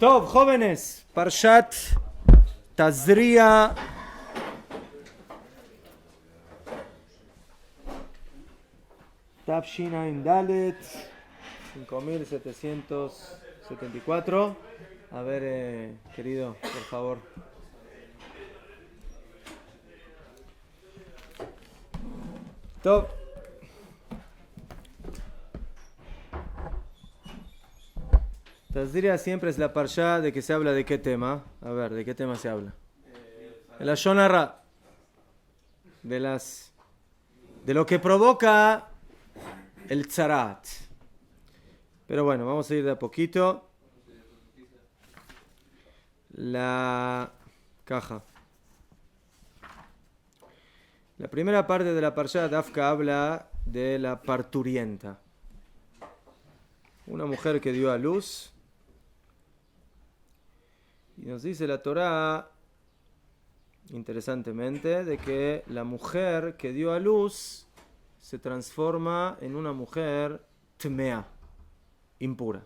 Tov, jóvenes, Parshat Tazria. Tafshin Ain Dalet 5774. A ver, querido, por favor. Tov. Tazria siempre es la parsha de que se habla de qué tema. A ver, ¿de qué tema se habla? De la Shonara. De lo que provoca el tzarat. Pero bueno, vamos a ir de a poquito. La caja. La primera parte de la parsha de Afka habla de la parturienta. Una mujer que dio a luz. Y nos dice la Torá, interesantemente, de que la mujer que dio a luz se transforma en una mujer tmea, impura.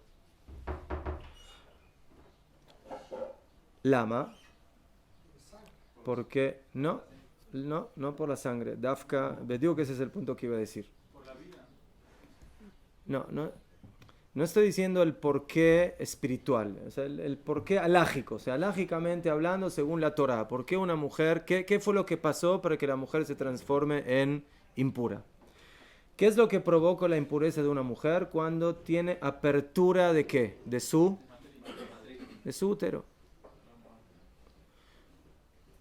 Lama, porque no por la sangre. Dafka, digo que ese es el punto que iba a decir. No estoy diciendo el porqué espiritual, o sea, el porqué alágico, o sea, alágicamente hablando según la Torá. ¿Por qué una mujer, qué fue lo que pasó para que la mujer se transforme en impura? ¿Qué es lo que provoca la impureza de una mujer cuando tiene apertura de qué? De su útero.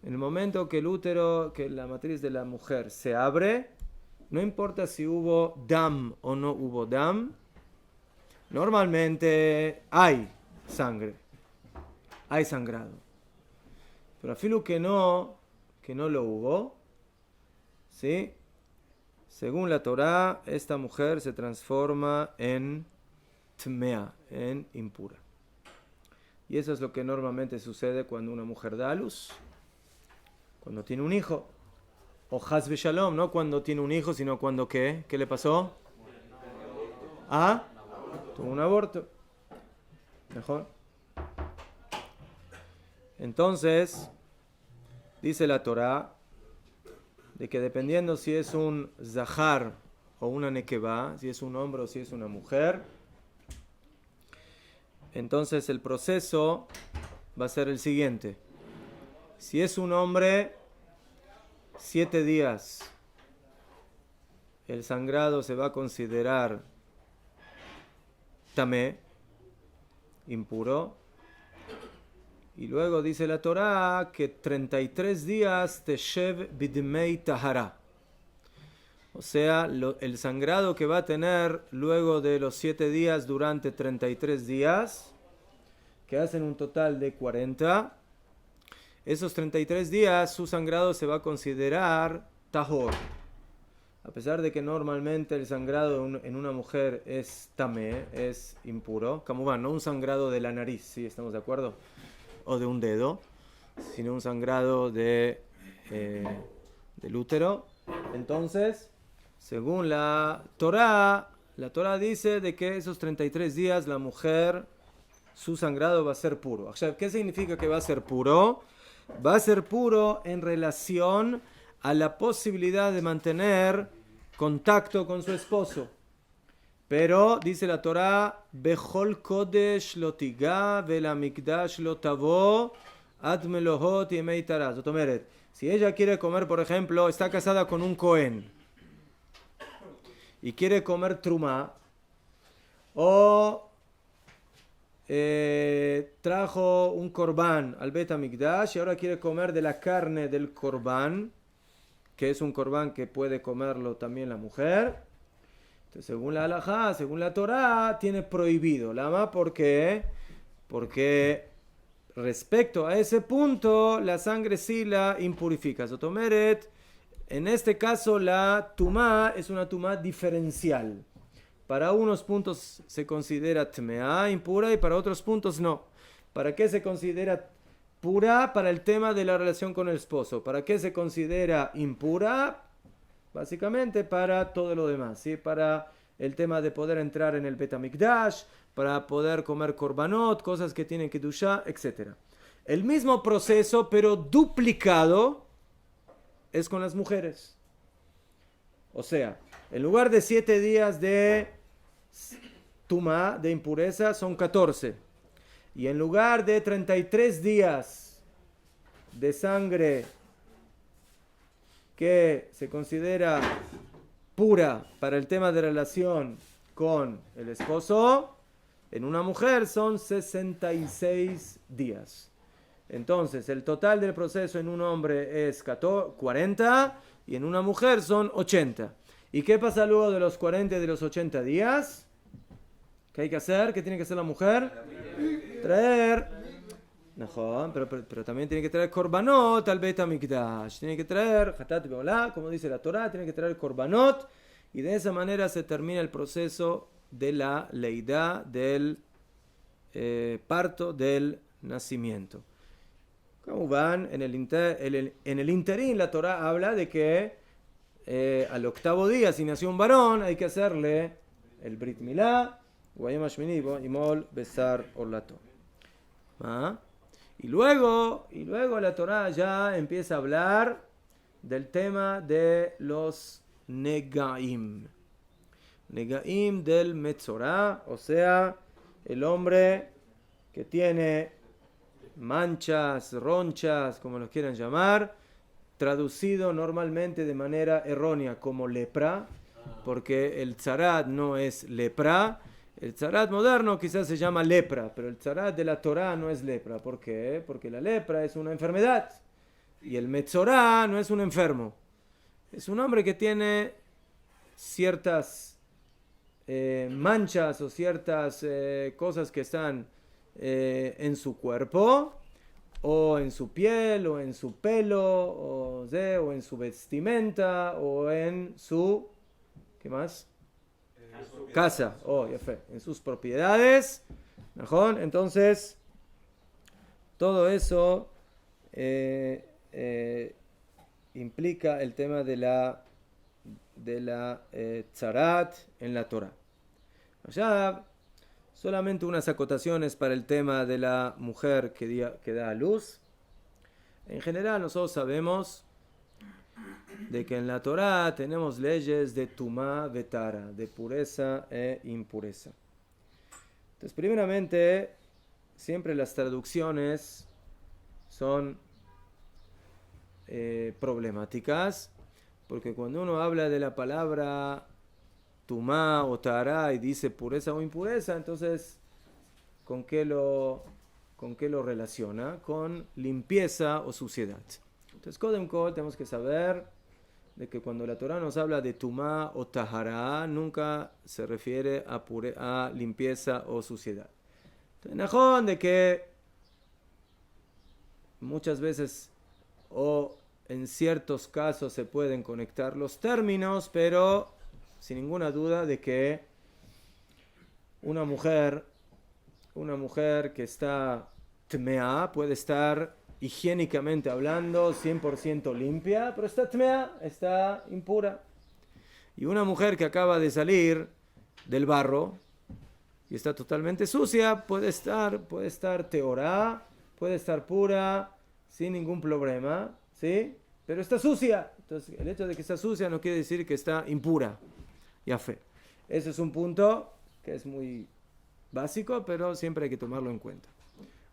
En el momento que el útero, que la matriz de la mujer se abre, no importa si hubo dam o no hubo dam, normalmente hay sangre, hay sangrado. Pero a filo que no lo hubo, ¿sí? Según la Torá, esta mujer se transforma en tmea, en impura. Y eso es lo que normalmente sucede cuando una mujer da a luz, cuando tiene un hijo. O Haz Shalom, no cuando tiene un hijo, sino cuando ¿qué? ¿Qué le pasó? Tuvo un aborto. Mejor. Entonces, dice la Torá, de que dependiendo si es un zahar o una nekevá, si es un hombre o si es una mujer, entonces el proceso va a ser el siguiente. Si es un hombre, 7 días, el sangrado se va a considerar tamé, impuro. Y luego dice la Torá que 33 días teshev bidmei tahara. O sea, el sangrado que va a tener luego de los 7 días durante 33 días, que hacen un total de 40, esos 33 días su sangrado se va a considerar tahor. A pesar de que normalmente el sangrado en una mujer es tamé, es impuro, como no un sangrado de la nariz, ¿sí? ¿Estamos de acuerdo? O de un dedo, sino un sangrado del útero. Entonces, según la Torá dice de que esos 33 días la mujer, su sangrado va a ser puro. O sea, ¿qué significa que va a ser puro? Va a ser puro en relación a la posibilidad de mantener contacto con su esposo. Pero, dice la Torá, Bechol Kodesh lo tiga, Vela Mikdash lo tavo, Ad Melohot Yemei Taraz. Si ella quiere comer, por ejemplo, está casada con un Cohen y quiere comer trumá, o trajo un corbán al Bet HaMikdash y ahora quiere comer de la carne del corbán, que es un corbán que puede comerlo también la mujer. Entonces, según la halajá, según la Torá, tiene prohibido. ¿Lama? ¿Por qué? Porque respecto a ese punto, la sangre sí la impurifica. Sotomeret, en este caso la tumá es una tumá diferencial. Para unos puntos se considera tmeá, impura, y para otros puntos no. ¿Para qué se considera pura? Para el tema de la relación con el esposo. ¿Para qué se considera impura? Básicamente para todo lo demás, ¿sí? Para el tema de poder entrar en el Bet HaMikdash, para poder comer korbanot, cosas que tienen kedushá, etc. El mismo proceso, pero duplicado, es con las mujeres. O sea, en lugar de 7 días de tumá, de impureza, son 14. Y en lugar de 33 días de sangre que se considera pura para el tema de relación con el esposo, en una mujer son 66 días. Entonces, el total del proceso en un hombre es 40 y en una mujer son 80. ¿Y qué pasa luego de los 40 y de los 80 días? ¿Qué hay que hacer? ¿Qué tiene que hacer la mujer? Traer. No, pero también tiene que traer korbanot al Bet HaMikdash. Tiene que traer hatat beolá, como dice la Torá, tiene que traer korbanot. Y de esa manera se termina el proceso de la leidá, del parto, del nacimiento. Como van, en el interín la Torá habla de que al octavo día, si nació un varón, hay que hacerle el Brit Milá, Guayam Hashmini y Mol Besar Orlato. Y luego la Torá ya empieza a hablar del tema de los Negaim. Negaim del Metzorá, o sea, el hombre que tiene manchas, ronchas, como los quieran llamar, traducido normalmente de manera errónea como lepra, porque el tzarat no es lepra. El tzarat moderno quizás se llama lepra, pero el tzarat de la Torá no es lepra. ¿Por qué? Porque la lepra es una enfermedad y el metzorá no es un enfermo. Es un hombre que tiene ciertas manchas o ciertas cosas que están en su cuerpo, o en su piel, o en su pelo, o en su vestimenta, o en su... ¿qué más? Casa, en sus propiedades. Entonces, todo eso implica el tema de la tzarat en la Torah. Allá, solamente unas acotaciones para el tema de la mujer que da a luz. En general, nosotros sabemos de que en la Torá tenemos leyes de tumá vetara, de pureza e impureza. Entonces, primeramente, siempre las traducciones son problemáticas, porque cuando uno habla de la palabra tumá o tará y dice pureza o impureza, entonces, ¿con qué lo relaciona? Con limpieza o suciedad. Entonces, Kodem Kol, tenemos que saber de que cuando la Torá nos habla de tumá o tahará, nunca se refiere a limpieza o suciedad. Entonces, najón de que muchas veces o en ciertos casos se pueden conectar los términos, pero sin ninguna duda de que una mujer que está tmea puede estar higiénicamente hablando 100% limpia, pero está tmea, está impura. Y una mujer que acaba de salir del barro y está totalmente sucia, puede estar teorá, puede estar pura sin ningún problema, ¿sí? Pero está sucia. Entonces, el hecho de que está sucia no quiere decir que está impura. Ya fe. Ese es un punto que es muy básico, pero siempre hay que tomarlo en cuenta.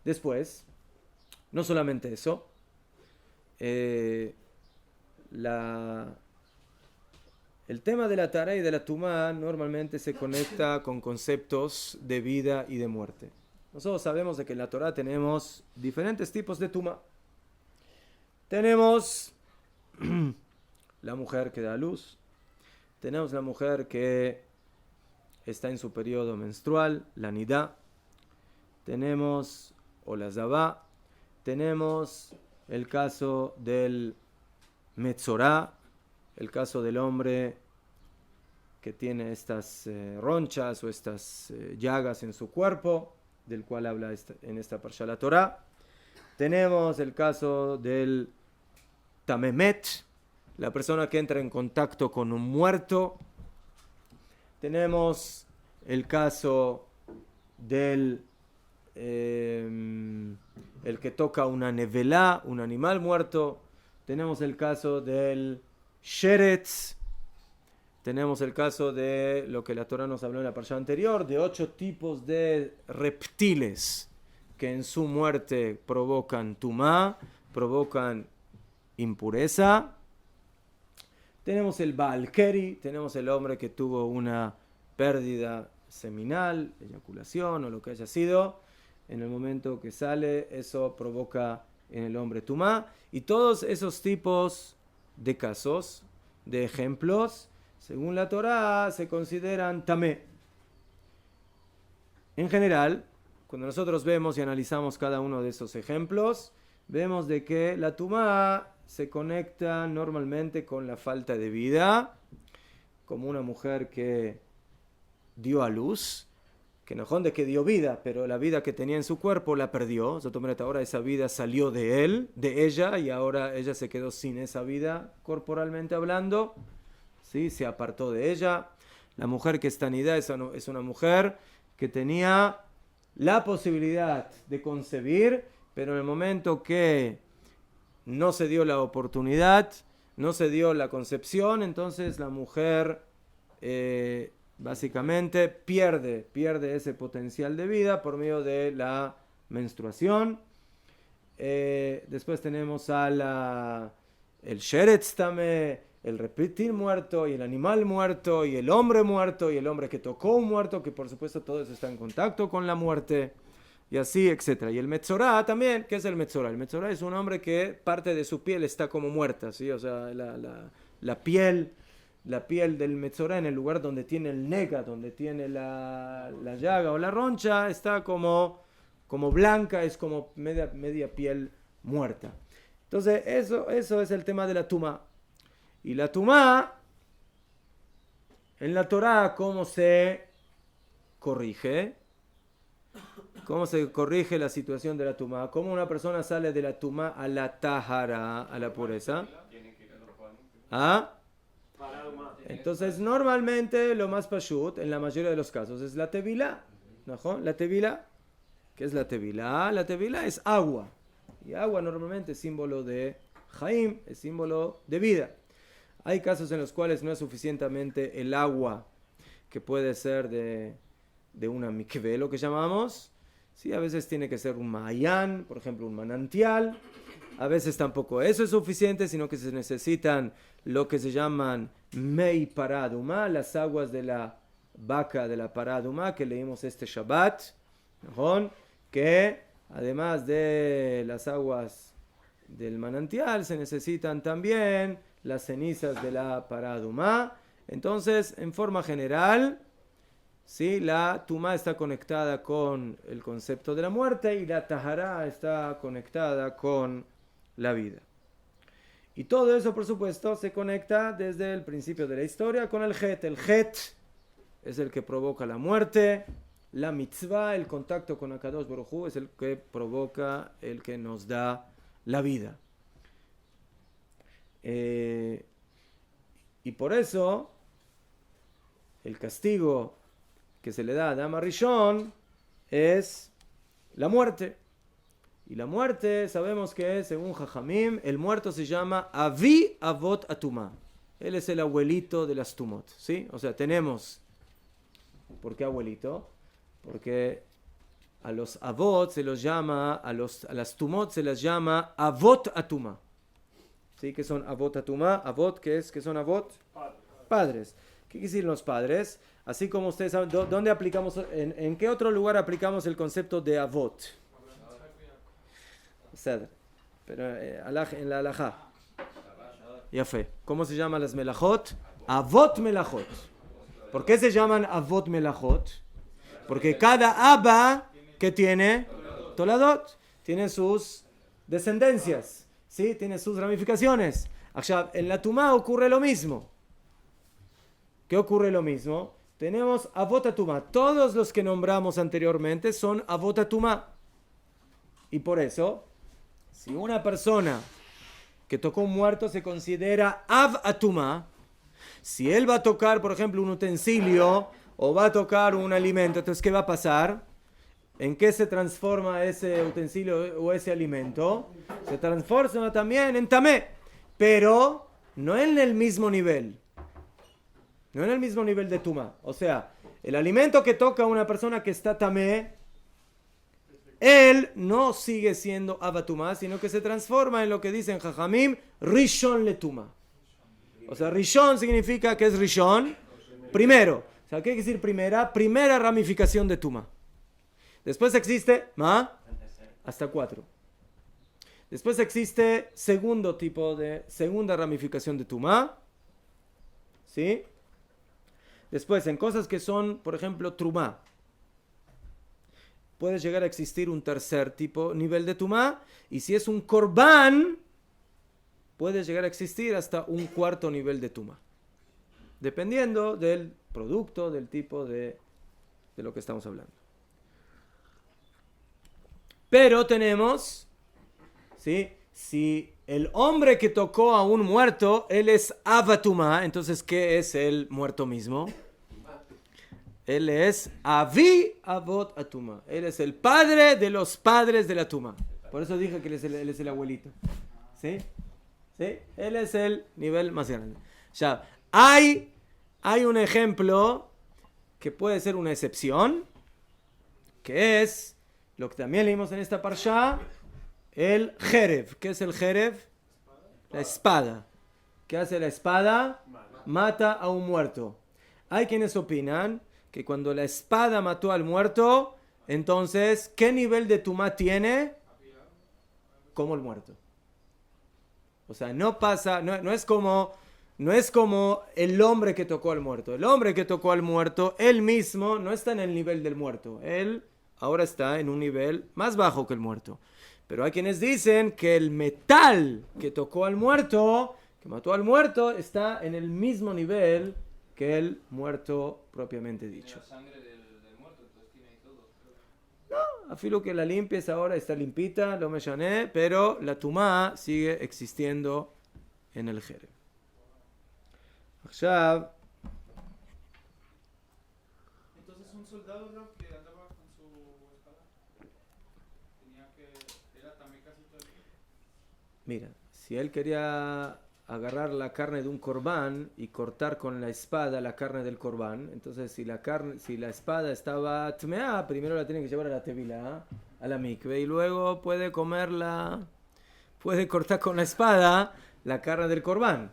Después, no solamente eso, el tema de la tara y de la tumá normalmente se conecta con conceptos de vida y de muerte. Nosotros sabemos de que en la Torá tenemos diferentes tipos de tumá. Tenemos la mujer que da a luz, tenemos la mujer que está en su periodo menstrual, la nidá, tenemos o la zabá, tenemos el caso del metzorá, el caso del hombre que tiene estas ronchas o estas llagas en su cuerpo, del cual habla en esta parsha la Torá. Tenemos el caso del tamemet, la persona que entra en contacto con un muerto. tenemos el caso del el que toca una nevelá, un animal muerto. Tenemos el caso del sheretz. Tenemos el caso de lo que la Torah nos habló en la parashá anterior, de 8 tipos de reptiles que en su muerte provocan tumá, provocan impureza. Tenemos el Baal Keri, tenemos el hombre que tuvo una pérdida seminal, eyaculación o lo que haya sido. En el momento que sale, eso provoca en el hombre tumá. Y todos esos tipos de casos, de ejemplos, según la Torá, se consideran tamé. En general, cuando nosotros vemos y analizamos cada uno de esos ejemplos, vemos de que la tumá se conecta normalmente con la falta de vida, como una mujer que dio a luz, que no es de que dio vida, pero la vida que tenía en su cuerpo la perdió. Ahora esa vida salió de él, de ella, y ahora ella se quedó sin esa vida corporalmente hablando. ¿Sí? Se apartó de ella. La mujer que está nida es una mujer que tenía la posibilidad de concebir, pero en el momento que no se dio la oportunidad, no se dio la concepción, entonces la mujer básicamente pierde ese potencial de vida por medio de la menstruación. Después tenemos el sheretz tamé, el reptil muerto, y el animal muerto, y el hombre que tocó un muerto, que por supuesto todo eso está en contacto con la muerte, y así, etc. Y el metzorá también. ¿Qué es el metzorá? El metzorá es un hombre que parte de su piel está como muerta, ¿sí? O sea, la piel del metzorá en el lugar donde tiene el nega, donde tiene la llaga o la roncha, está como blanca, es como media piel muerta. Entonces, eso es el tema de la tumá. Y la tumá, en la Torá, ¿cómo se corrige? ¿Cómo se corrige la situación de la tumá? ¿Cómo una persona sale de la tumá a la tahara, a la pureza? ¿Ah? Entonces, normalmente lo más pashut, en la mayoría de los casos, es la tevilá. ¿No? La tevilá. ¿Qué es la tevilá? La tevilá es agua. Y agua normalmente es símbolo de Jaim, es símbolo de vida. Hay casos en los cuales no es suficientemente el agua, que puede ser de una mikve, lo que llamamos. Sí, a veces tiene que ser un ma'ayán, por ejemplo, un manantial. A veces tampoco eso es suficiente, sino que se necesitan lo que se llaman mei paraduma, las aguas de la vaca de la paraduma que leímos este Shabbat, ¿no? Que además de las aguas del manantial se necesitan también las cenizas de la paraduma. Entonces, en forma general, ¿sí? La tumá está conectada con el concepto de la muerte y la tahará está conectada con la vida. Y todo eso, por supuesto, se conecta desde el principio de la historia con el het. El het es el que provoca la muerte. La mitzvah, el contacto con Akadosh Baruj Hu, es el que provoca, el que nos da la vida. Y por eso, el castigo que se le da a Adam Rishon es la muerte. Y la muerte, sabemos que según Jajamim, el muerto se llama Avi Avot Atumá. Él es el abuelito de las tumot, ¿sí? O sea, tenemos... ¿Por qué abuelito? Porque a los avot se los llama, a las tumot se las llama Avot Atumá. ¿Sí? ¿Qué son Avot Atumá? Avot, ¿qué son Avot? Padres. ¿Qué quiere decir los padres? Así como ustedes saben, ¿dónde aplicamos, en qué otro lugar aplicamos el concepto de Avot? Pero en la alajá. Ya fe. ¿Cómo se llaman las melajot? Avot melajot. ¿Por qué se llaman avot melajot? Porque cada abba que tiene toladot, tiene sus descendencias, ¿sí? Tiene sus ramificaciones. En la tumá ocurre lo mismo. ¿Qué ocurre lo mismo? Tenemos avot atumá. Todos los que nombramos anteriormente son avot atumá. Y por eso, si una persona que tocó un muerto se considera av atumá, Si él va a tocar, por ejemplo, un utensilio o va a tocar un alimento, entonces, ¿qué va a pasar? ¿En qué se transforma ese utensilio o ese alimento? Se transforma también en tamé, pero no en el mismo nivel. No en el mismo nivel de tumá. O sea, el alimento que toca a una persona que está tamé, él no sigue siendo abatumá, sino que se transforma en lo que dicen Jajamim, Rishon le tuma. O sea, Rishon significa que es Rishon, primero. O sea, ¿qué quiere decir primera? Primera ramificación de tuma. Después existe, hasta 4. Después existe segundo tipo de, segunda ramificación de tuma. ¿Sí? Después, en cosas que son, por ejemplo, trumá, puede llegar a existir un tercer tipo, nivel de tumá, y si es un corbán, puede llegar a existir hasta un cuarto nivel de tumá, dependiendo del producto, del tipo de lo que estamos hablando. Pero tenemos, ¿sí? Si el hombre que tocó a un muerto, él es abatumá, entonces, ¿qué es el muerto mismo? Él es Avi Avot Atuma. Él es el padre de los padres de la Tuma. Por eso dije que él es el abuelito. ¿Sí? ¿Sí? Él es el nivel más grande. Ya, hay un ejemplo que puede ser una excepción, que es lo que también leímos en esta parsha, el Jerev. ¿Qué es el Jerev? La espada. ¿Qué hace la espada? Mata a un muerto. Hay quienes opinan que cuando la espada mató al muerto, entonces, ¿qué nivel de tumá tiene? Como el muerto. O sea, no pasa, no es como el hombre que tocó al muerto. El hombre que tocó al muerto, él mismo no está en el nivel del muerto. Él ahora está en un nivel más bajo que el muerto. Pero hay quienes dicen que el metal que tocó al muerto, que mató al muerto, está en el mismo nivel que el muerto propiamente dicho. La sangre del muerto, entonces tiene ahí todo. No, afilo que la limpies ahora, está limpita, lo me llané, pero la tumá sigue existiendo en el Jereb. Entonces un soldado, ¿no?, que andaba con su espada, era también casi todo el tiempo. Mira, si él quería agarrar la carne de un corbán y cortar con la espada la carne del corbán, entonces si la espada estaba tmeá, primero la tiene que llevar a la tevilá, a la mikve, y luego puede cortar con la espada la carne del corbán.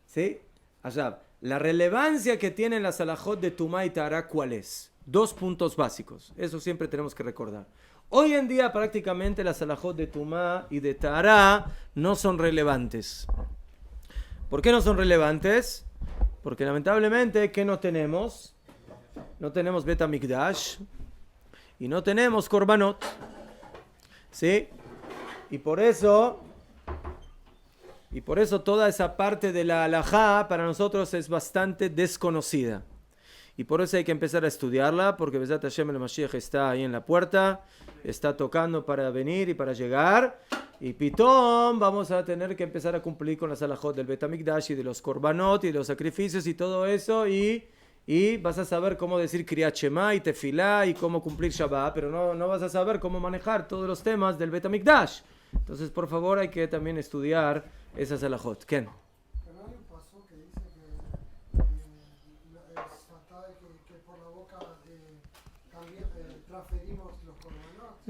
¿Sí? Allá, la relevancia que tienen las alajot de tumá y tahara, ¿cuál es? 2 puntos básicos, eso siempre tenemos que recordar. Hoy en día prácticamente las alajot de tumá y de tahara no son relevantes. ¿Por qué no son relevantes? Porque lamentablemente, ¿qué no tenemos? No tenemos Bet HaMikdash y no tenemos korbanot. ¿Sí? Y por eso toda esa parte de la halajá para nosotros es bastante desconocida. Y por eso hay que empezar a estudiarla, porque Bezat Hashem el Mashiach está ahí en la puerta, está tocando para venir y para llegar, y pitón vamos a tener que empezar a cumplir con las halajot del Bet HaMikdash y de los korbanot y de los sacrificios y todo eso, y vas a saber cómo decir Kriyat Shema y Tefilá y cómo cumplir Shabbat, pero no vas a saber cómo manejar todos los temas del Bet HaMikdash. Entonces, por favor, hay que también estudiar esas halajot. ¿Quién?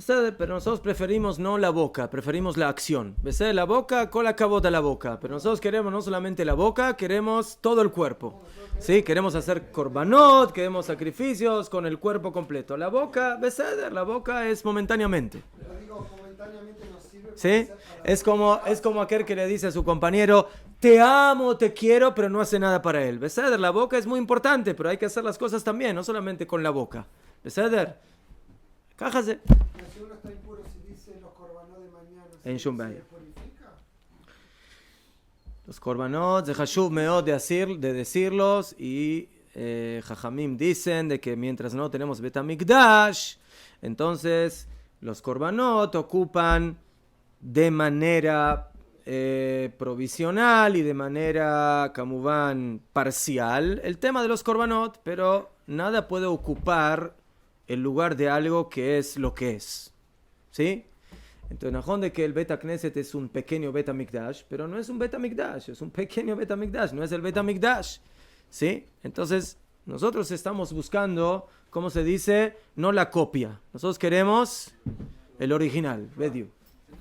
Pero nosotros preferimos no la boca, preferimos la acción. ¿Ves? La boca, con la cabota la boca. Pero nosotros queremos no solamente la boca, queremos todo el cuerpo. ¿Sí? Queremos hacer korbanot, queremos sacrificios con el cuerpo completo. La boca, ¿ves? La boca es momentáneamente. Pero digo, momentáneamente nos sirve. ¿Sí? Es como aquel que le dice a su compañero, te amo, te quiero, pero no hace nada para él. ¿Ves? La boca es muy importante, pero hay que hacer las cosas también, no solamente con la boca. ¿Ves? Cájase. Pero si uno está impuro, si dice los korbanot de mañana, En ¿se Shumbay. purifica? Los korbanot, de Hashuv Meod de decirlos, y Jajamim dicen de que mientras no tenemos Bet HaMikdash, entonces los korbanot ocupan de manera provisional y de manera, kamuván, parcial el tema de los korbanot, pero nada puede ocupar el lugar de algo que es lo que es. ¿Sí? Entonces, najón de que el Bet Knesset es un pequeño Bet HaMikdash, pero no es un Bet HaMikdash, es un pequeño Bet HaMikdash, no es el Bet HaMikdash. ¿Sí? Entonces, nosotros estamos buscando, ¿cómo se dice? No la copia. Nosotros queremos el original. Bediu.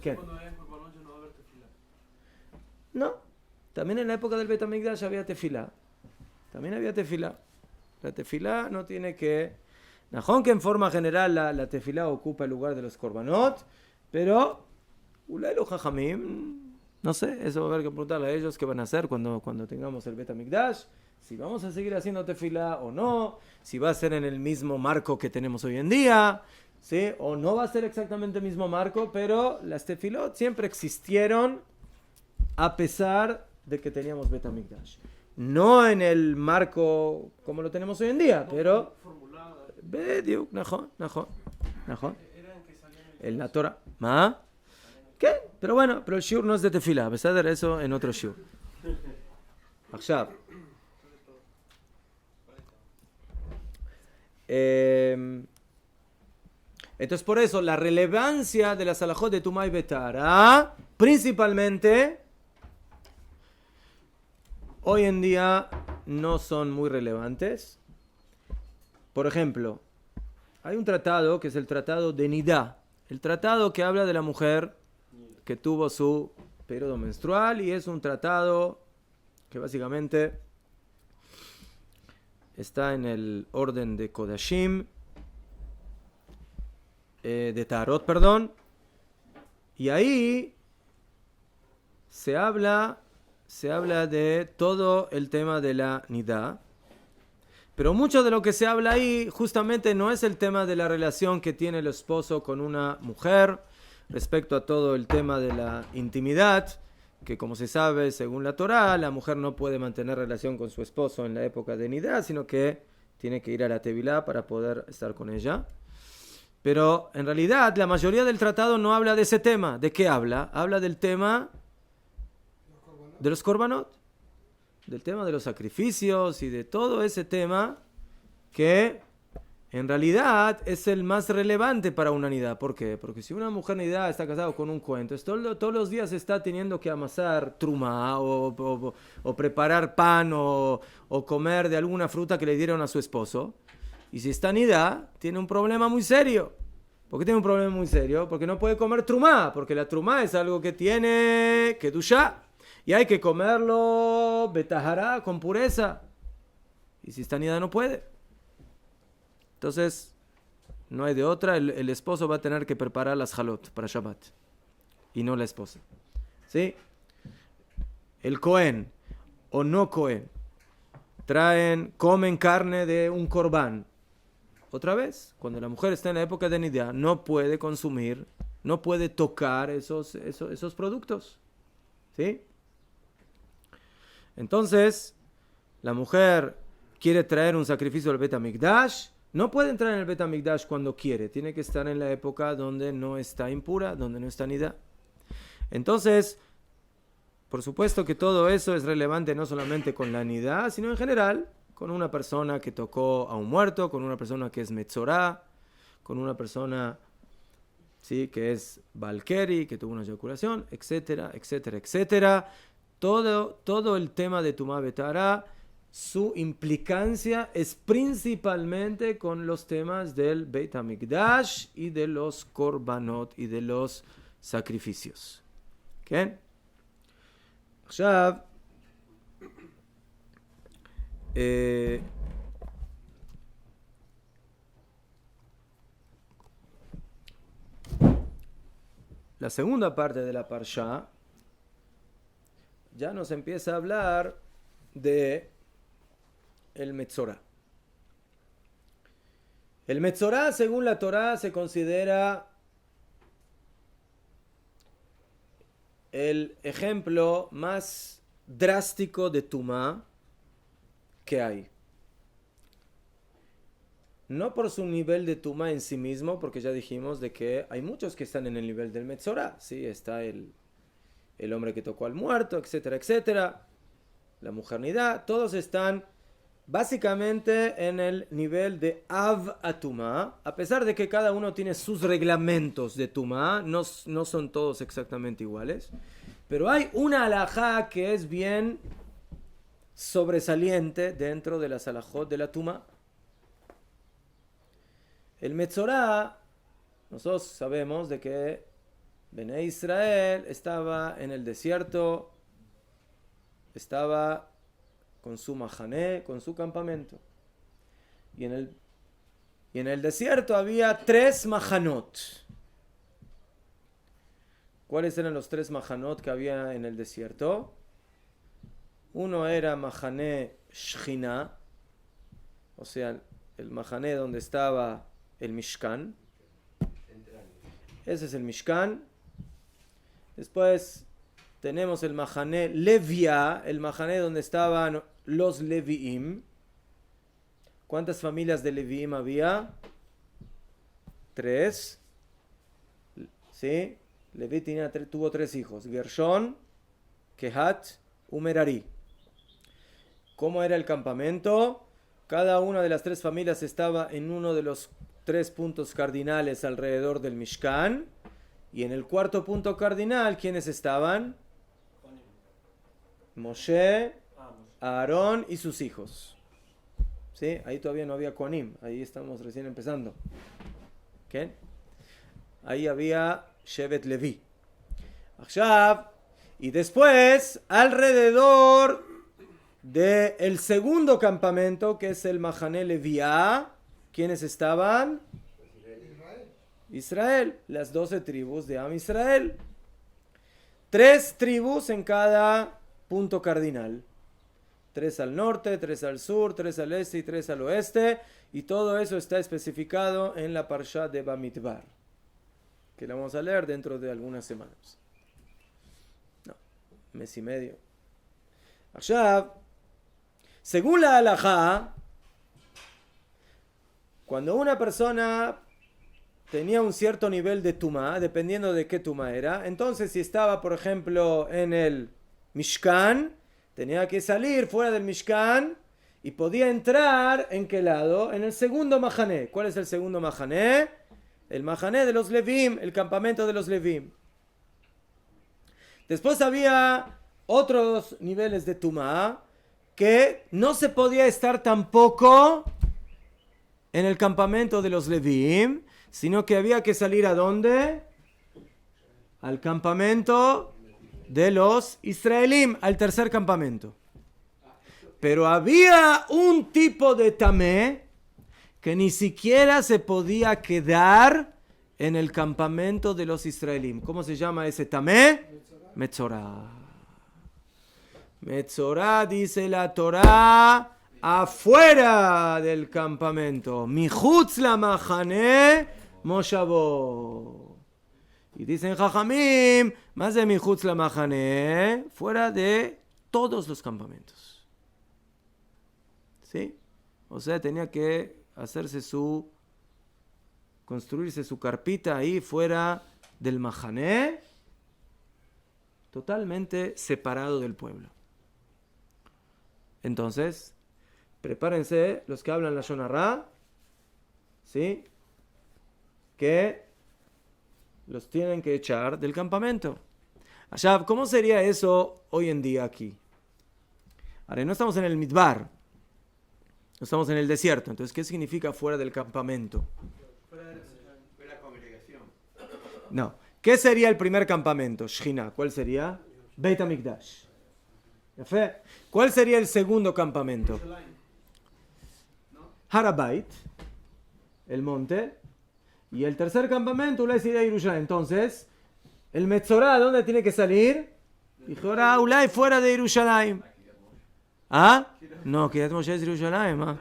¿Qué? No. También en la época del Bet HaMikdash había tefilá. También había tefilá. La tefilá no tiene que... Najón que en forma general la tefilá ocupa el lugar de los korbanot, pero ulay los jajamim, no sé, eso va a haber que preguntarle a ellos qué van a hacer cuando tengamos el Bet HaMikdash, si vamos a seguir haciendo tefilá o no, si va a ser en el mismo marco que tenemos hoy en día, ¿sí? O no va a ser exactamente el mismo marco, pero las tefilot siempre existieron a pesar de que teníamos Bet HaMikdash. No en el marco como lo tenemos hoy en día, pero... בדיוק, נכון. El la Torah. ¿Ma? ¿Qué? Pero bueno, pero el shiur no es de tefila. ¿Beseder? Eso en otro shiur. עכשיו. Entonces por eso la relevancia de las alajot de Tumá y Betara, principalmente, hoy en día no son muy relevantes. Por ejemplo, hay un tratado que es el tratado de Nidá, el tratado que habla de la mujer que tuvo su periodo menstrual, y es un tratado que básicamente está en el orden de Kodashim, de Tarot, perdón, y ahí se habla de todo el tema de la Nidá. Pero mucho de lo que se habla ahí justamente no es el tema de la relación que tiene el esposo con una mujer respecto a todo el tema de la intimidad, que como se sabe, según la Torá, la mujer no puede mantener relación con su esposo en la época de nidá, sino que tiene que ir a la tevilá para poder estar con ella. Pero en realidad la mayoría del tratado no habla de ese tema. ¿De qué habla? Habla del tema de los korbanot, del tema de los sacrificios y de todo ese tema que en realidad es el más relevante para una nidá. ¿Por qué? Porque si una mujer nidá está casada con un cuento, todos los días está teniendo que amasar truma o preparar pan o comer de alguna fruta que le dieron a su esposo. Y si está nidá, tiene un problema muy serio. ¿Por qué tiene un problema muy serio? Porque no puede comer trumá, porque la trumá es algo que tiene kedushá. Y hay que comerlo betahará, con pureza. Y si está nida no puede. Entonces, no hay de otra. El esposo va a tener que preparar las halot para Shabbat. Y no la esposa. ¿Sí? El Cohen o no Cohen comen carne de un corbán. Otra vez, cuando la mujer está en la época de nidá, no puede consumir, no puede tocar esos productos. ¿Sí? Entonces, la mujer quiere traer un sacrificio al Bet HaMikdash, no puede entrar en el Bet HaMikdash cuando quiere, tiene que estar en la época donde no está impura, donde no está nidá. Entonces, por supuesto que todo eso es relevante no solamente con la nidá, sino en general, con una persona que tocó a un muerto, con una persona que es metzorá, con una persona, ¿sí?, que es balkeri, que tuvo una eyaculación, etcétera, etcétera, etcétera. Todo el tema de Tumá Betara, su implicancia es principalmente con los temas del Beit HaMikdash y de los korbanot y de los sacrificios. ¿Okay? עכשיו, la segunda parte de la Parsha ya nos empieza a hablar de el Metzorá. El Metzorá, según la Torá, se considera el ejemplo más drástico de Tumá que hay. No por su nivel de Tumá en sí mismo, porque ya dijimos de que hay muchos que están en el nivel del Metzorá. Sí, está el el hombre que tocó al muerto, etcétera, etcétera, la mujeralidad, todos están básicamente en el nivel de Av a Tumá, a pesar de que cada uno tiene sus reglamentos de Tumá, no son todos exactamente iguales, pero hay una alajá que es bien sobresaliente dentro de las alajot de la Tumá. El Metzorá, nosotros sabemos de que Bené Israel estaba en el desierto, estaba con su mahané, con su campamento. Y en el desierto había 3 mahanot. ¿Cuáles eran los 3 mahanot que había en el desierto? Uno era mahané Shechina, o sea, el mahané donde estaba el Mishkan. Ese es el Mishkan. Después tenemos el mahané Levia, el mahané donde estaban los Leviim. ¿Cuántas familias de Leviim había? 3. ¿Sí? Levi tuvo 3 hijos: Gershon, Kehat, Merari. ¿Cómo era el campamento? Cada una de las 3 familias estaba en uno de los 3 puntos cardinales alrededor del Mishkan. Y en el cuarto punto cardinal, ¿quiénes estaban? Moshe, Aarón y sus hijos. ¿Sí? Ahí todavía no había Kohanim. Ahí estamos recién empezando. ¿Qué? Ahí había Shevet Levi. Y después, alrededor del segundo campamento, que es el Mahané Leviá, ¿quiénes estaban? Israel, las 12 tribus de Am Israel. 3 tribus en cada punto cardinal. 3 al norte, 3 al sur, 3 al este y 3 al oeste. Y todo eso está especificado en la Parsha de Bamidbar, que la vamos a leer dentro de algunas semanas. No, mes y medio. Según la halajá, cuando una persona tenía un cierto nivel de tumá, dependiendo de qué tumá era, entonces si estaba, por ejemplo, en el Mishkan, tenía que salir fuera del Mishkan y podía entrar, ¿en qué lado? En el segundo mahané. ¿Cuál es el segundo mahané? El mahané de los Levim, el campamento de los Levim. Después había otros niveles de tumá que no se podía estar tampoco en el campamento de los Levim, sino que había que salir ¿a dónde? Al campamento de los Israelim, al tercer campamento. Pero había un tipo de tamé que ni siquiera se podía quedar en el campamento de los Israelim. ¿Cómo se llama ese tamé? Metzorá. Metzorá, dice la Torá, afuera del campamento. Michutz la mahané Moshavo. Y dicen Jajamim, más de Michutz la mahané, fuera de todos los campamentos. ¿Sí? O sea, tenía que construirse su carpita ahí fuera del mahané, totalmente separado del pueblo. Entonces, prepárense los que hablan la Lashon Hara, ¿sí? Que los tienen que echar del campamento. Allá, ¿cómo sería eso hoy en día aquí? Ahora, no estamos en el Midbar, no estamos en el desierto. Entonces, ¿qué significa fuera del campamento? Fuera de la congregación. No. ¿Qué sería el primer campamento? Shechina. ¿Cuál sería? Beit HaMikdash. ¿Cuál sería el segundo campamento? Harabait, el monte. Y el tercer campamento, Ulay sería Yerushalayim. Entonces, el Metzorá, ¿dónde tiene que salir? Dijo, ahora Ulay fuera de Yerushalayim. ¿Ah? No, Kiryat Moshe es Yerushalayim. ¿Ah?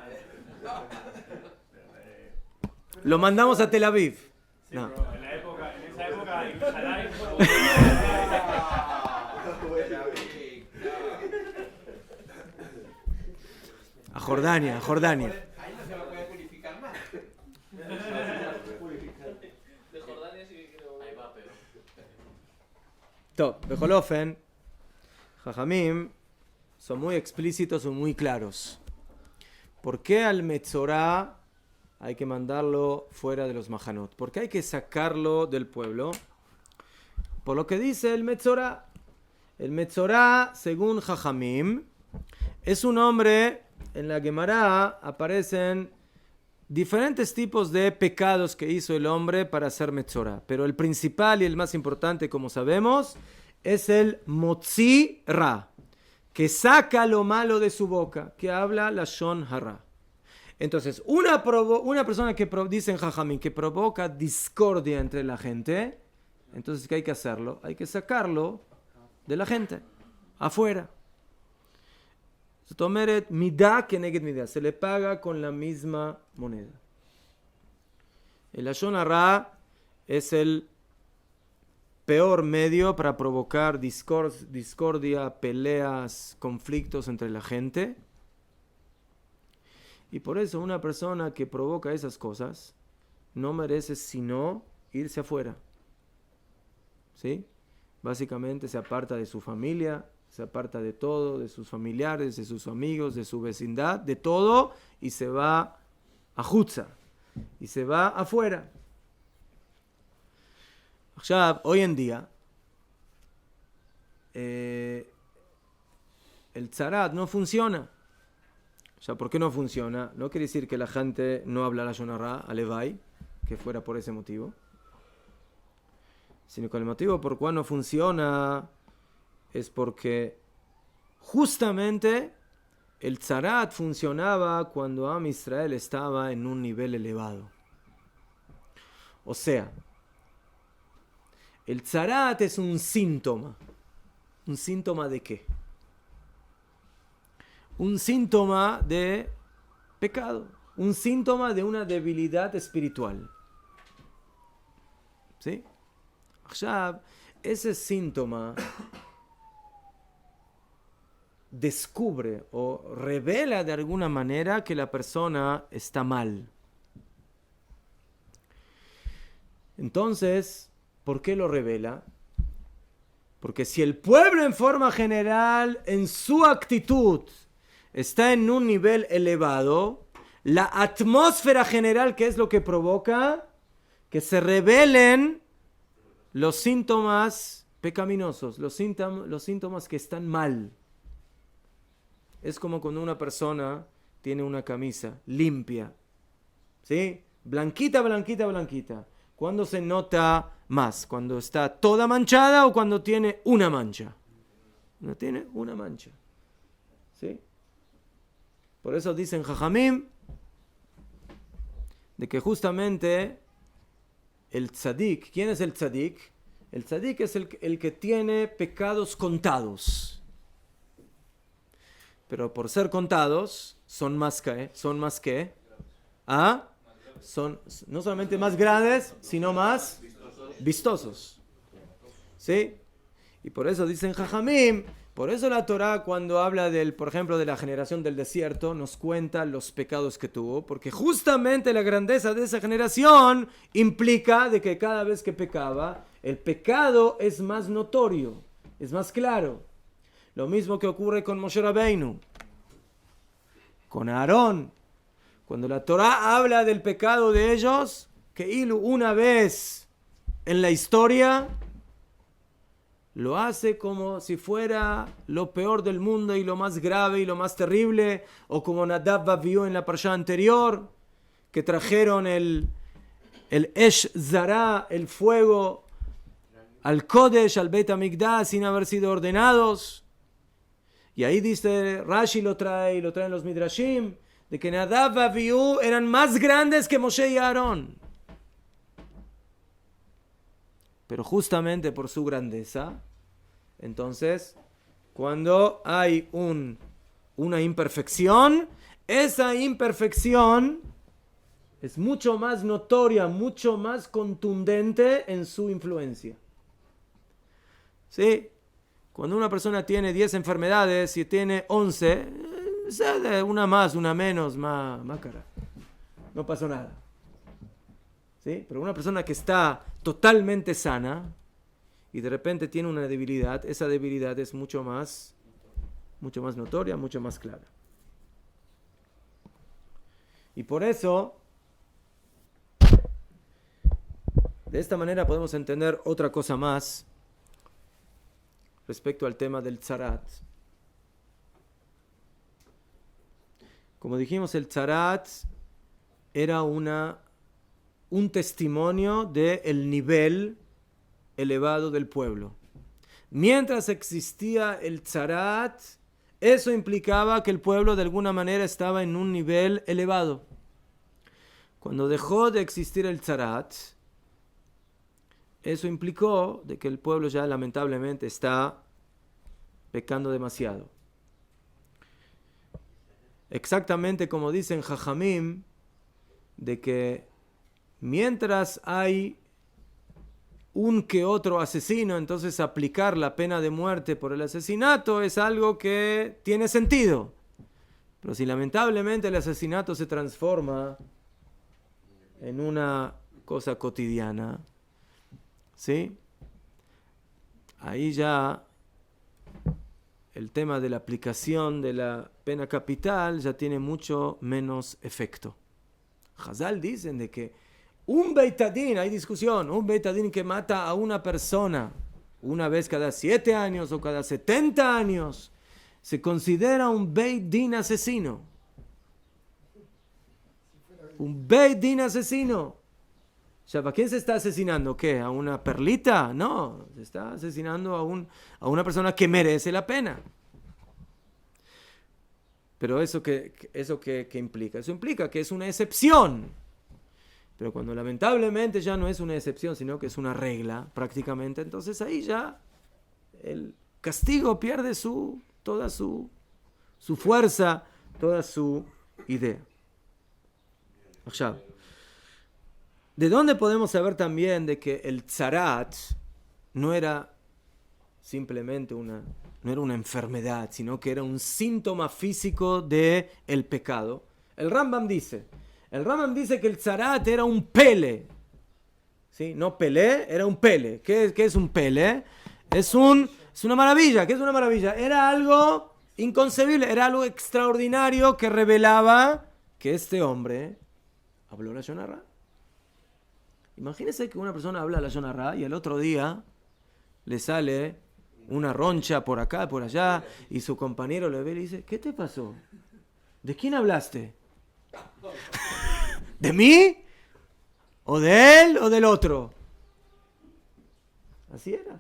Lo mandamos a Tel Aviv. No. En esa época, Yerushalayim A Jordania, a Jordania. Ahí no se va a poder purificar más. De Jordania sí que creo. Ahí va, pero. Top, Bejolofen, Jajamim son muy explícitos y muy claros. ¿Por qué al Metzorá hay que mandarlo fuera de los Mahanot? ¿Por qué hay que sacarlo del pueblo? Por lo que dice el Metzorá. El Metzorá, según Jajamim, es un hombre, en la Gemara aparecen diferentes tipos de pecados que hizo el hombre para ser Metzorá. Pero el principal y el más importante, como sabemos, es el Motzi Ra, que saca lo malo de su boca, que habla la Shon Hara. Entonces, una persona que dicen Jajamim que provoca discordia entre la gente, entonces, ¿qué hay que hacerlo? Hay que sacarlo de la gente, afuera. Tomeret midá keneged midá, se le paga con la misma moneda. El lashon hara es el peor medio para provocar discordia, peleas, conflictos entre la gente. Y por eso una persona que provoca esas cosas no merece sino irse afuera. ¿Sí? Básicamente se aparta de su familia, se aparta de todo, de sus familiares, de sus amigos, de su vecindad, de todo, y se va a Jutza, y se va afuera. Ya, hoy en día, el tzarat no funciona. Ya, ¿por qué no funciona? No quiere decir que la gente no habla la Shonará, alevai, que fuera por ese motivo, sino que el motivo por cual no funciona es porque justamente el tzarat funcionaba cuando Am Israel estaba en un nivel elevado. O sea, el tzarat es un síntoma. ¿Un síntoma de qué? Un síntoma de pecado. Un síntoma de una debilidad espiritual. ¿Sí? Ya, ese síntoma descubre o revela de alguna manera que la persona está mal. Entonces, ¿por qué lo revela? Porque si el pueblo en forma general, en su actitud, está en un nivel elevado, la atmósfera general, ¿qué es lo que provoca? Que se revelen los síntomas pecaminosos, los síntomas que están mal. Es como cuando una persona tiene una camisa limpia, ¿sí? Blanquita, blanquita, blanquita. ¿Cuándo se nota más? ¿Cuando está toda manchada o cuando tiene una mancha? No tiene una mancha, ¿sí? Por eso dicen Jajamim de que justamente el tzadik, ¿quién es el tzadik? El tzadik es el que tiene pecados contados. Pero por ser contados, son más que, ¿ah? Son no solamente más grandes, sino más vistosos. ¿Sí? Y por eso dicen Jajamim, por eso la Torá cuando habla por ejemplo, de la generación del desierto, nos cuenta los pecados que tuvo, porque justamente la grandeza de esa generación implica de que cada vez que pecaba, el pecado es más notorio, es más claro. Lo mismo que ocurre con Moshe Rabbeinu, con Aarón. Cuando la Torá habla del pecado de ellos, que una vez en la historia lo hace como si fuera lo peor del mundo y lo más grave y lo más terrible, o como Nadab vio en la parsha anterior, que trajeron el Esh Zara, el fuego, al Kodesh, al Beit HaMikdash, sin haber sido ordenados. Y ahí dice, Rashi lo traen los Midrashim, de que Nadab y Abiú eran más grandes que Moshe y Aarón. Pero justamente por su grandeza, entonces, cuando hay una imperfección, esa imperfección es mucho más notoria, mucho más contundente en su influencia. ¿Sí? Cuando una persona tiene 10 enfermedades y tiene 11, una más, una menos, más cara. No pasó nada. ¿Sí? Pero una persona que está totalmente sana y de repente tiene una debilidad, esa debilidad es mucho más notoria, mucho más clara. Y por eso, de esta manera podemos entender otra cosa más respecto al tema del tzarat. Como dijimos, el tzarat era un testimonio del nivel elevado del pueblo. Mientras existía el tzarat, eso implicaba que el pueblo de alguna manera estaba en un nivel elevado. Cuando dejó de existir el tzarat, eso implicó de que el pueblo ya lamentablemente está pecando demasiado. Exactamente como dicen Jajamim, de que mientras hay un que otro asesino, entonces aplicar la pena de muerte por el asesinato es algo que tiene sentido. Pero si lamentablemente el asesinato se transforma en una cosa cotidiana, ¿sí? Ahí ya el tema de la aplicación de la pena capital ya tiene mucho menos efecto. Hazal dicen de que un Beit Hadin, hay discusión, un Beit Hadin que mata a una persona una vez cada 7 años o cada 70 años, se considera un Beit Din asesino. Un Beit Din asesino. O sea, ¿a quién se está asesinando? ¿Qué? ¿A una perlita? No, se está asesinando a una persona que merece la pena. Pero ¿eso qué implica? Eso implica que es una excepción. Pero cuando lamentablemente ya no es una excepción, sino que es una regla prácticamente, entonces ahí ya el castigo pierde toda su fuerza, toda su idea. ¿De dónde podemos saber también de que el tzarat no era simplemente no era una enfermedad, sino que era un síntoma físico del pecado? El Rambam dice que el tzarat era un pele. ¿Sí? No pelé, era un pele. ¿Qué es un pele? Es una maravilla. ¿Qué es una maravilla? Era algo inconcebible, era algo extraordinario que revelaba que este hombre habló la Lashon Hara. Imagínense que una persona habla la Lashon Hara y el otro día le sale una roncha por acá, por allá, y su compañero le ve y le dice, ¿qué te pasó? ¿De quién hablaste? ¿De mí? ¿O de él o del otro? Así era.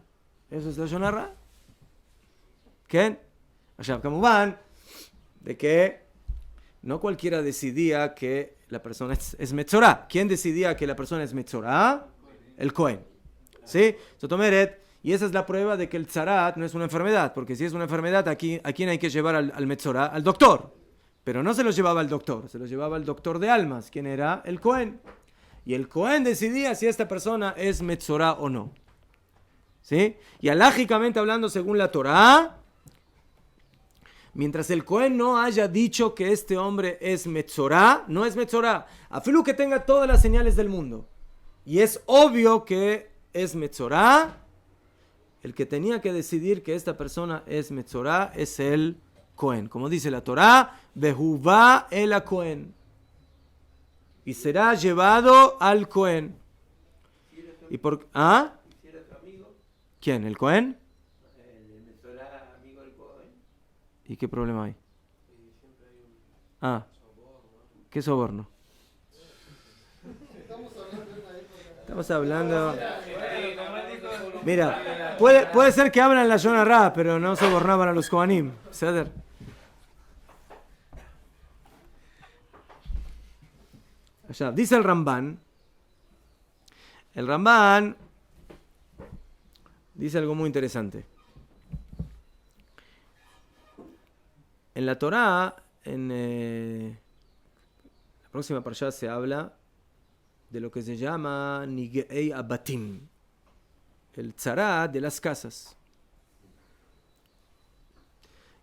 Eso es la Lashon Hara. ¿Qué? Allá, como van, de que no cualquiera decidía que la persona es metzorá. ¿Quién decidía que la persona es metzorá? El Cohen. ¿Sí? Y esa es la prueba de que el tzarat no es una enfermedad. Porque si es una enfermedad, ¿a quién hay que llevar al metzorá? Al doctor. Pero no se lo llevaba al doctor. Se lo llevaba al doctor de almas. ¿Quién era? El Cohen. Y el Cohen decidía si esta persona es metzorá o no. ¿Sí? Y alágicamente hablando, según la Torá, mientras el Cohen no haya dicho que este hombre es metzorá, no es metzorá. Afilu que tenga todas las señales del mundo. Y es obvio que es metzorá. El que tenía que decidir que esta persona es metzorá es el Cohen. Como dice la Torá, Behuvá el Cohen. Y será llevado al Cohen. ¿Y por ¿ah? ¿Quién? ¿El Cohen? ¿Y qué problema hay? ¿Qué soborno? Estamos hablando... Mira, puede ser que hablan la Lashon Hara, pero no sobornaban a los Kohanim. ¿Ceder? Allá. Dice el Ramban. El Ramban dice algo muy interesante. En la Torá, en la próxima parashá se habla de lo que se llama Nigei Abatim, el tzarat de las casas.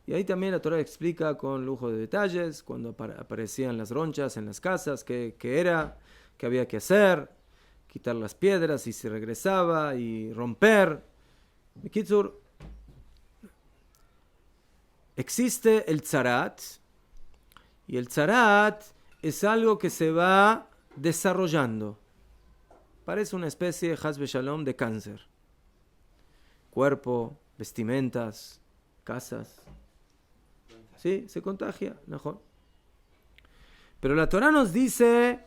Y ahí también la Torá explica con lujo de detalles cuando aparecían las ronchas en las casas, qué era, qué había que hacer, quitar las piedras y se regresaba y romper. Bekitsur, existe el tzarat, y el tzarat es algo que se va desarrollando. Parece una especie, Haz Shalom, de cáncer. Cuerpo, vestimentas, casas. Sí, se contagia, mejor. Pero la Torah nos dice,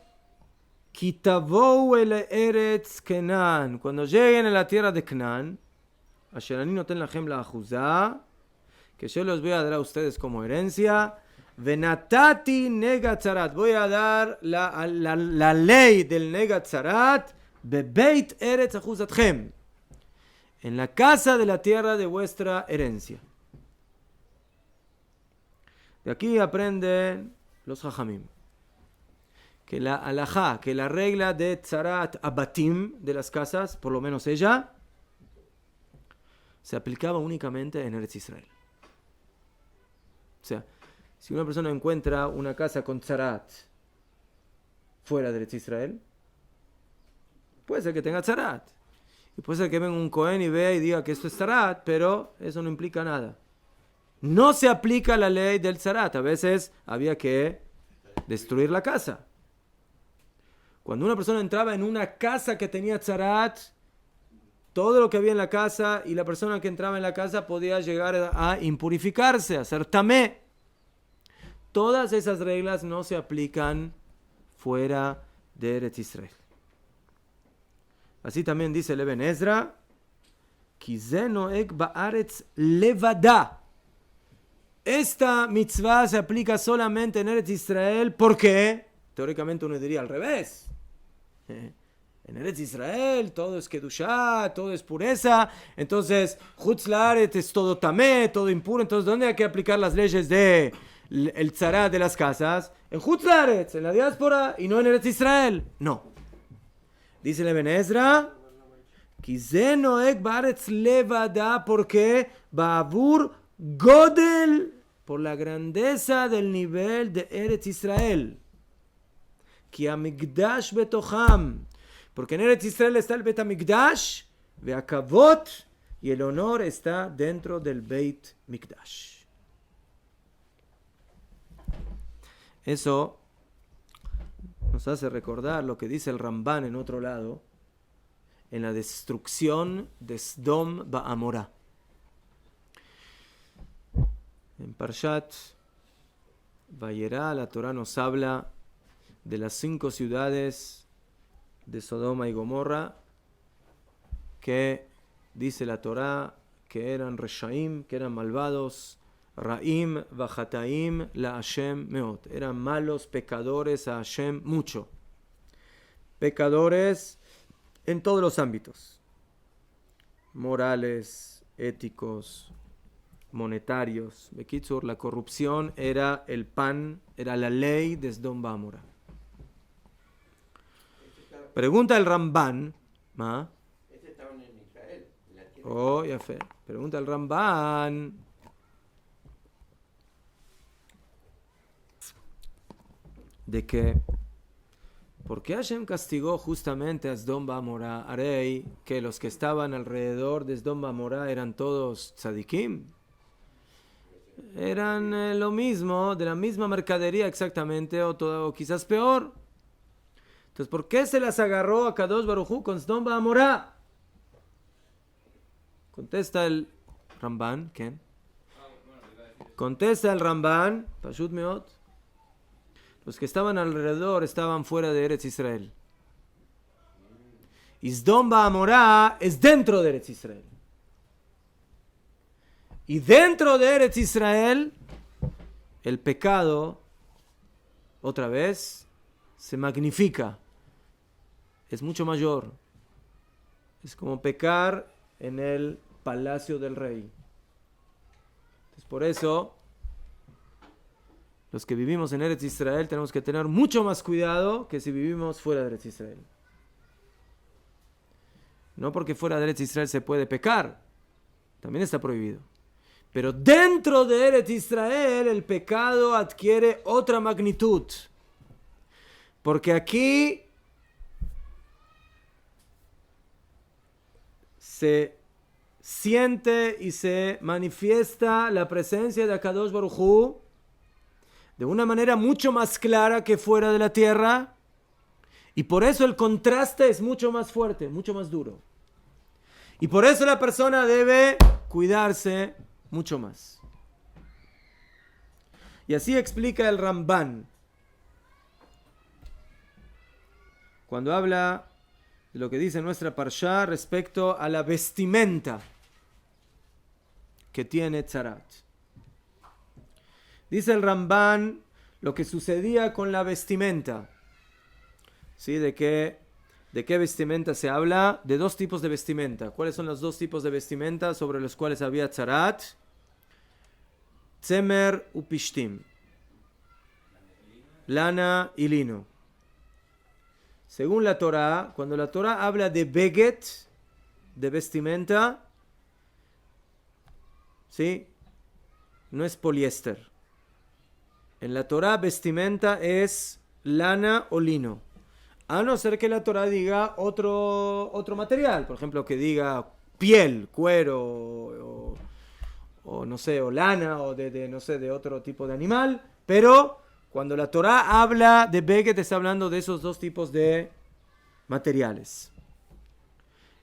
Kitavou el Eretz Kenan, cuando lleguen a la tierra de Kenan, Asher ani noten lachem la achuzá, que yo los voy a dar a ustedes como herencia, Venatati negatzarat, voy a dar la ley del negatzarat, Bebeit Eretz achuzatchem, en la casa de la tierra de vuestra herencia. De aquí aprenden los Jajamim que la alajá, que la regla de tzarat abatim de las casas, por lo menos ella, se aplicaba únicamente en Eretz Israel. O sea, si una persona encuentra una casa con tzarat fuera de Eretz Israel, puede ser que tenga tzarat. Y puede ser que venga un Cohen y vea y diga que esto es tzarat, pero eso no implica nada. No se aplica la ley del tzarat. A veces había que destruir la casa. Cuando una persona entraba en una casa que tenía tzarat, todo lo que había en la casa y la persona que entraba en la casa podía llegar a impurificarse, a ser tamé. Todas esas reglas no se aplican fuera de Eretz Israel. Así también dice el Eben Ezra, Ki ze noeg ba'aretz levada. Esta mitzvah se aplica solamente en Eretz Israel. ¿Por qué? Teóricamente uno diría al revés. En Eretz Israel todo es kedushá, todo es pureza. Entonces, Chutz La'aretz es todo tamé, todo impuro. Entonces, ¿dónde hay que aplicar las leyes de el tzarat de las casas? En Chutz La'aretz, en la diáspora, y no en Eretz Israel. No. Dice el Eben Ezra, Ki ze noeg ba'aretz levada, porque ba'avur Godel, por la grandeza del nivel de Eretz Israel. Ki amigdash betocham, porque en Eretz Israel está el Bet Amigdash, ve'akavot, y el honor está dentro del Beit Mikdash. Eso nos hace recordar lo que dice el Ramban en otro lado, en la destrucción de Sdom Ba'amorá. En Parshat Vayera, la Torah nos habla de las 5 ciudades de Sodoma y Gomorra que dice la Torah que eran reshaim, que eran malvados, Ra'im v'chataim la Hashem meot, eran malos, pecadores a Hashem mucho, pecadores en todos los ámbitos, morales, éticos, monetarios. Bekitsur, la corrupción era el pan, era la ley de Sdom Ba'amorá. Pregunta el Ramban, ¿ah? Este estaban en Israel, en la tierra. Oh, ya fe. Pregunta el Ramban, de que ¿por qué Hashem castigó justamente a Sdom Ba'amorá? Harei que los que estaban alrededor de Sdom Ba'amorá eran todos tzadikim. Eran lo mismo, de la misma mercadería exactamente, o quizás peor. Entonces, ¿por qué se las agarró a Kadosh Baruj Hu con Sdom Ba'amorá? Contesta el Ramban, ¿quién? Contesta el Ramban, Pashut Meot. Los que estaban alrededor estaban fuera de Eretz Israel. Y Sdom Ba'amorá es dentro de Eretz Israel. Y dentro de Eretz Israel, el pecado, otra vez, se magnifica. Es mucho mayor. Es como pecar en el palacio del rey. Entonces, por eso, los que vivimos en Eretz Israel tenemos que tener mucho más cuidado que si vivimos fuera de Eretz Israel. No porque fuera de Eretz Israel se puede pecar, también está prohibido. Pero dentro de Eretz Israel el pecado adquiere otra magnitud. Porque aquí se siente y se manifiesta la presencia de Akadosh Baruj Hu de una manera mucho más clara que fuera de la tierra, y por eso el contraste es mucho más fuerte, mucho más duro. Y por eso la persona debe cuidarse mucho más. Y así explica el Ramban cuando habla de lo que dice nuestra Parshá respecto a la vestimenta que tiene Tzarat. Dice el Ramban lo que sucedía con la vestimenta. ¿Sí? ¿De qué vestimenta se habla? De dos tipos de vestimenta. ¿Cuáles son los dos tipos de vestimenta sobre los cuales había Tzarat? Tzemer u Pishtim. Lana y lino. Según la Torá, cuando la Torá habla de beget, de vestimenta, ¿sí? No es poliéster. En la Torá, vestimenta es lana o lino. A no ser que la Torá diga otro material. Por ejemplo, que diga piel, cuero, o no sé, o lana, o de otro tipo de animal. Pero cuando la Torá habla de beget, está hablando de esos dos tipos de materiales.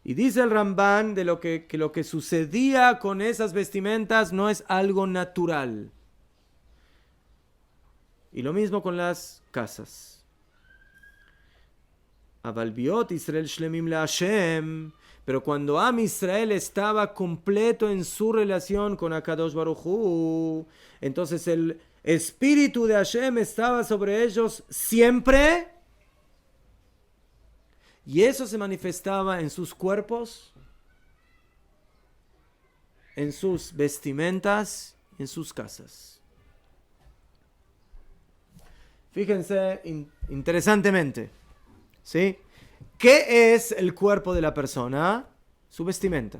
Y dice el Ramban de que lo que sucedía con esas vestimentas no es algo natural. Y lo mismo con las casas. Avalbiot Israel shlemim la Hashem. Pero cuando Am Israel estaba completo en su relación con Akadosh Baruj Hu, entonces el Espíritu de Hashem estaba sobre ellos siempre. Y eso se manifestaba en sus cuerpos, en sus vestimentas, en sus casas. Fíjense interesantemente, ¿sí? ¿Qué es el cuerpo de la persona? Su vestimenta.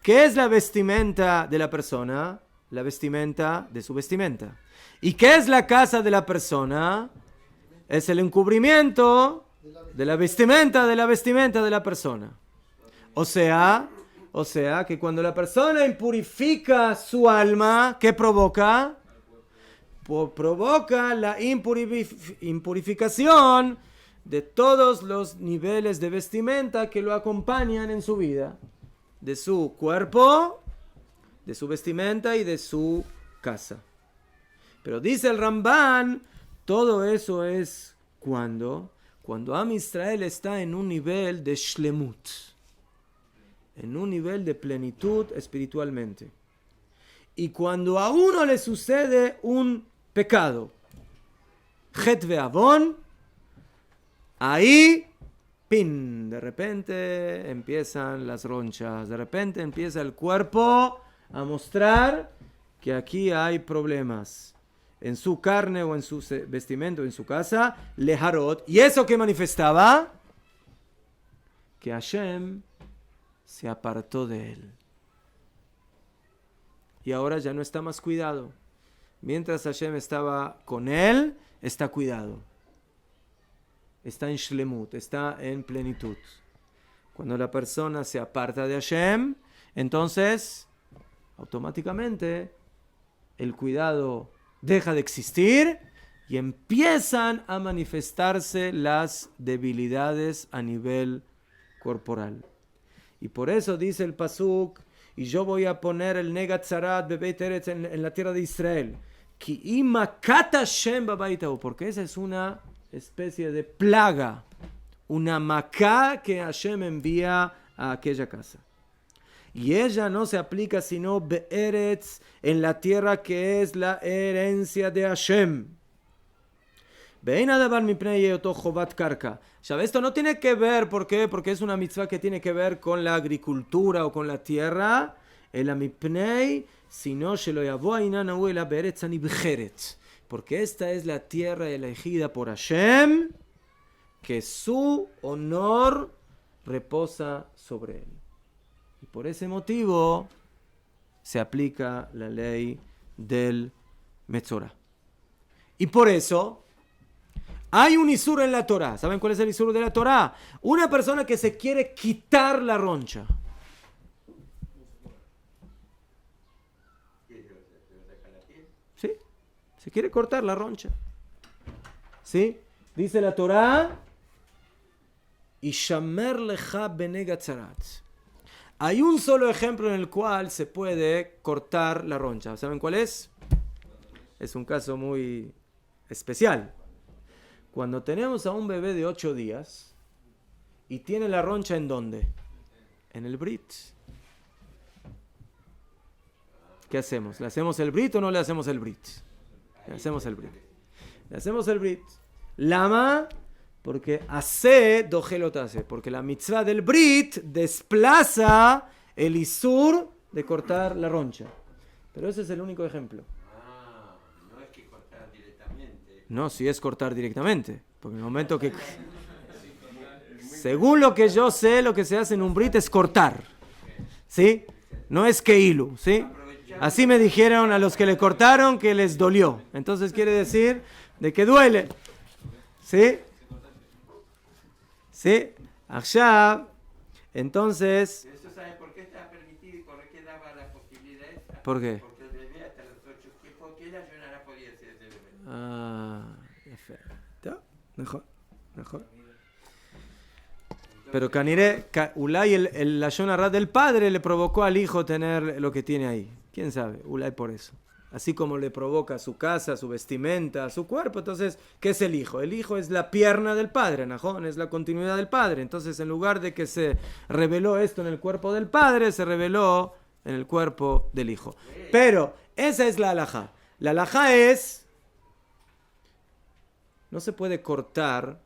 ¿Qué es la vestimenta de la persona? La vestimenta de su vestimenta. ¿Y qué es la casa de la persona? Es el encubrimiento de la vestimenta de la persona. O sea que cuando la persona impurifica su alma, ¿qué provoca? Provoca la impurificación de todos los niveles de vestimenta que lo acompañan en su vida. De su cuerpo, de su vestimenta y de su casa. Pero dice el Ramban, todo eso es cuando Am Israel está en un nivel de shlemut, en un nivel de plenitud espiritualmente. Y cuando a uno le sucede un pecado, Chet ve'avon, ahí, pin, de repente empiezan las ronchas, de repente empieza el cuerpo a mostrar que aquí hay problemas en su carne o en su vestimenta o en su casa, leharot. ¿Y eso qué manifestaba? Que Hashem se apartó de él. Y ahora ya no está más cuidado. Mientras Hashem estaba con él, está cuidado. Está en shlemut, está en plenitud. Cuando la persona se aparta de Hashem, entonces automáticamente el cuidado deja de existir y empiezan a manifestarse las debilidades a nivel corporal. Y por eso dice el pasuk, y yo voy a poner el negat zarat bebeit eretz en la tierra de Israel, ki imakat Hashem babaitahu, porque esa es una especie de plaga, una macá que Hashem envía a aquella casa. Y ella no se aplica sino be'eretz, en la tierra que es la herencia de Hashem. Ya esto no tiene que ver, ¿por qué? Porque es una mitzvah que tiene que ver con la agricultura o con la tierra. Porque esta es la tierra elegida por Hashem, que su honor reposa sobre él. Y por ese motivo se aplica la ley del Metzorah. Y por eso hay un isur en la Torá. ¿Saben cuál es el isur de la Torá? Una persona que se quiere quitar la roncha. Se quiere cortar la roncha. ¿Sí? Dice la Torá, Ishamer lecha benega tzarat. Hay un solo ejemplo en el cual se puede cortar la roncha. ¿Saben cuál es? Es un caso muy especial. Cuando tenemos a un bebé de 8 días y tiene la roncha ¿en dónde? En el brit. ¿Qué hacemos? ¿Le hacemos el brit o no le hacemos el brit? Le hacemos el brit. Le hacemos el brit. Lama, porque hace dojelot hace, porque la mitzvah del brit desplaza el isur de cortar la roncha. Pero ese es el único ejemplo. Ah, no es que cortar directamente. No, si es cortar directamente, porque en el momento que... Según lo que yo sé, lo que se hace en un brit es cortar, ¿sí? No es keilu, ¿sí? Así me dijeron a los que le cortaron que les dolió. Entonces quiere decir de que duele, ¿sí? ¿Sí? Achá, entonces... ¿Eso sabe por qué está permitido y por qué daba la posibilidad esa? ¿Por qué? Porque el bebé hasta los 8 tiempos que la ayunara podía ser ese bebé. Ah, mejor, mejor. Pero Caniré, Ulay, el Lashon Hara del padre le provocó al hijo tener lo que tiene ahí. ¿Quién sabe? Ulay por eso. Así como le provoca su casa, su vestimenta, su cuerpo. Entonces, ¿qué es el hijo? El hijo es la pierna del padre, Najón, es la continuidad del padre. Entonces, en lugar de que se reveló esto en el cuerpo del padre, se reveló en el cuerpo del hijo. Pero, esa es la halajá. La halajá es... No se puede cortar,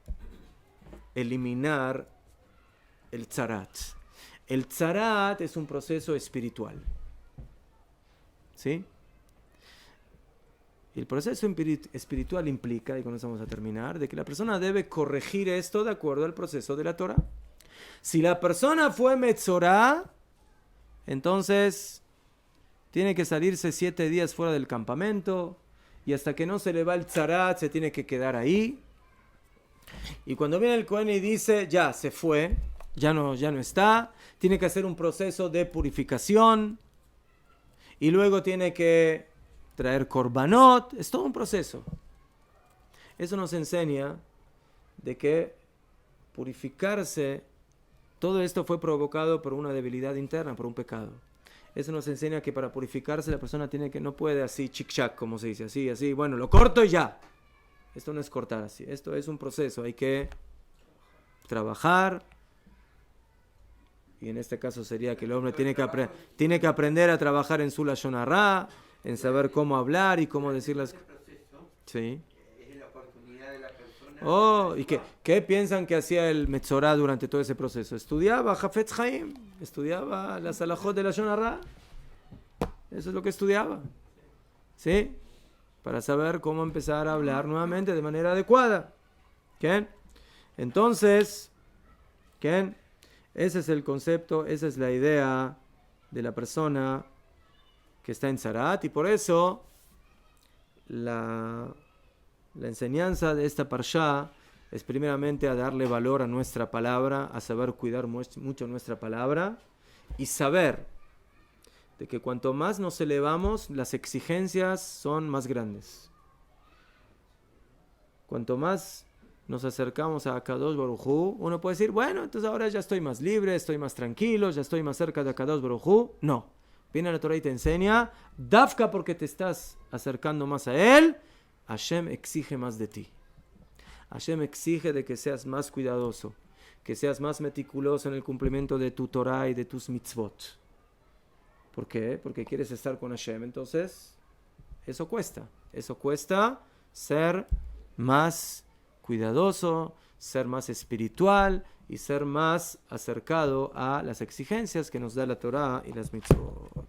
eliminar el tzarat. El tzarat es un proceso espiritual. ¿Sí? Y el proceso espiritual implica, y con eso vamos a terminar, de que la persona debe corregir esto de acuerdo al proceso de la Torah. Si la persona fue metzorá, entonces tiene que salirse 7 días fuera del campamento, y hasta que no se le va el tzarat, se tiene que quedar ahí. Y cuando viene el Cohen y dice, ya se fue, ya no está, tiene que hacer un proceso de purificación, y luego tiene que traer korbanot, es todo un proceso. Eso nos enseña de que purificarse, todo esto fue provocado por una debilidad interna, por un pecado. Eso nos enseña que para purificarse la persona no puede así chic-chac, como se dice, así, bueno, lo corto y ya. Esto no es cortar así, esto es un proceso, hay que trabajar. Y en este caso sería que el hombre tiene que aprender a trabajar en su Lashon Hara, en saber cómo hablar y cómo decir las cosas. Sí. Es la oportunidad de la persona. Oh, ¿y qué piensan que hacía el Metzorá durante todo ese proceso? Estudiaba Hafetz Haim, estudiaba las halajot de Lashon Hara. Eso es lo que estudiaba. ¿Sí? Para saber cómo empezar a hablar nuevamente de manera adecuada. ¿Qué? Entonces, ¿qué? Ese es el concepto, esa es la idea de la persona que está en Tzarat, y por eso la enseñanza de esta parshá es primeramente a darle valor a nuestra palabra, a saber cuidar mucho nuestra palabra y saber de que cuanto más nos elevamos, las exigencias son más grandes. Cuanto más nos acercamos a Akadosh Baruj Hu, uno puede decir, bueno, entonces ahora ya estoy más libre, estoy más tranquilo, ya estoy más cerca de Akadosh Baruj Hu. No. Viene la Torah y te enseña, Dafka porque te estás acercando más a Él, Hashem exige más de ti. Hashem exige de que seas más cuidadoso, que seas más meticuloso en el cumplimiento de tu Torah y de tus mitzvot. ¿Por qué? Porque quieres estar con Hashem. Entonces, eso cuesta ser más cuidadoso, ser más espiritual y ser más acercado a las exigencias que nos da la Torah y las mitzvot.